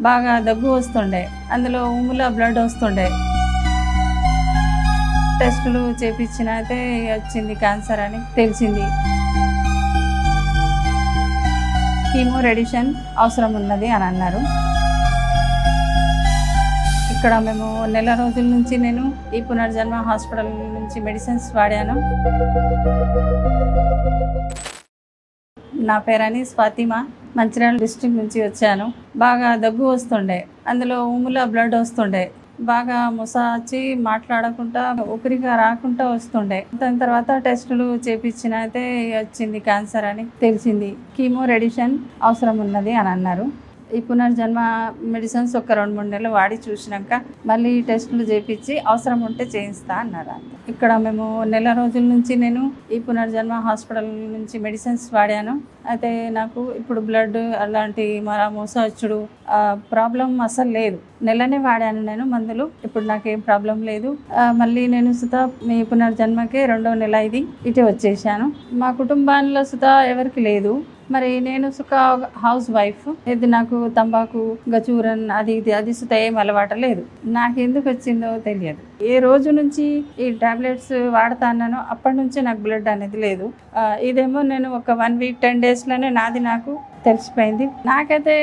బాగా దగ్గు వస్తుండే, అందులో ఉమ్ముల బ్లడ్ వస్తుండే. టెస్టులు చేపించిన అయితే వచ్చింది క్యాన్సర్ అని తెలిసింది. కీమో రేడియేషన్ అవసరం ఉన్నది అని అన్నారు. ఇక్కడ మేము నెల రోజుల నుంచి నేను ఈ పునర్జన్మ హాస్పిటల్ నుంచి మెడిసిన్స్ వాడాను. నా పేరని ఫాతిమా, మంచిర్యాల డిస్ట్రిక్ట్ నుంచి వచ్చాను. బాగా దగ్గు వస్తుండే, అందులో ఉమ్ముల బ్లడ్ వస్తుండే, బాగా ముసాచి మాట్లాడకుండా ఊపిరిగా రాకుండా వస్తుండే. దాని తర్వాత టెస్టులు చేపించిన అయితే వచ్చింది క్యాన్సర్ అని తెలిసింది. కీమో రేడియేషన్ అవసరం ఉన్నది అని అన్నారు. ఈ పునర్జన్మ మెడిసిన్స్ ఒక 2-3 నెలలు వాడి చూసినాక మళ్ళీ టెస్టులు చేయించి అవసరం ఉంటే చేయిస్తా అన్నారు. ఇక్కడ మేము నెల రోజుల నుంచి నేను ఈ పునర్జన్మ హాస్పిటల్ నుంచి మెడిసిన్స్ వాడాను. అయితే నాకు ఇప్పుడు బ్లడ్ అలాంటి మోసొచ్చుడు ప్రాబ్లం అసలు లేదు. నెలనే వాడాను నేను మందులు. ఇప్పుడు నాకేం ప్రాబ్లం లేదు. మళ్ళీ నేను సుతా మీ పునర్జన్మకే 2వ నెల ఇది ఇటే వచ్చేసాను. మా కుటుంబాల్లో సుతా ఎవరికి లేదు. మరి నేను సుఖ హౌస్ వైఫ్. ఇది నాకు తంబాకు, గచూరన్ అది సుత ఏం అలవాటు లేదు. నాకెందుకు వచ్చిందో తెలియదు. ఏ రోజు నుంచి ఈ టాబ్లెట్స్ వాడతానో అప్పటి నుంచి నాకు బ్లడ్ అనేది లేదు. ఇదేమో నేను ఒక 1 వీక్ 10 డేస్లోనే నాది నాకు తెలిసిపోయింది. నాకైతే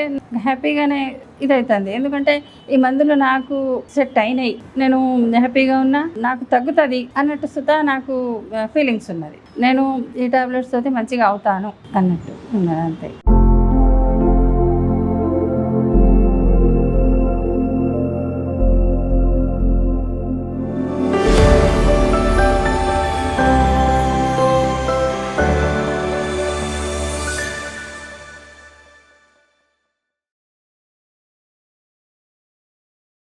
హ్యాపీగానే ఇదవుతుంది. ఎందుకంటే ఈ మందులు నాకు సెట్ అయినాయి, నేను హ్యాపీగా ఉన్నా, నాకు తగ్గుతుంది అన్నట్టు సుతా నాకు ఫీలింగ్స్ ఉన్నది. నేను ఈ టాబ్లెట్స్ తోటి మంచిగా అవుతాను అన్నట్టు ఉన్నది అంతే.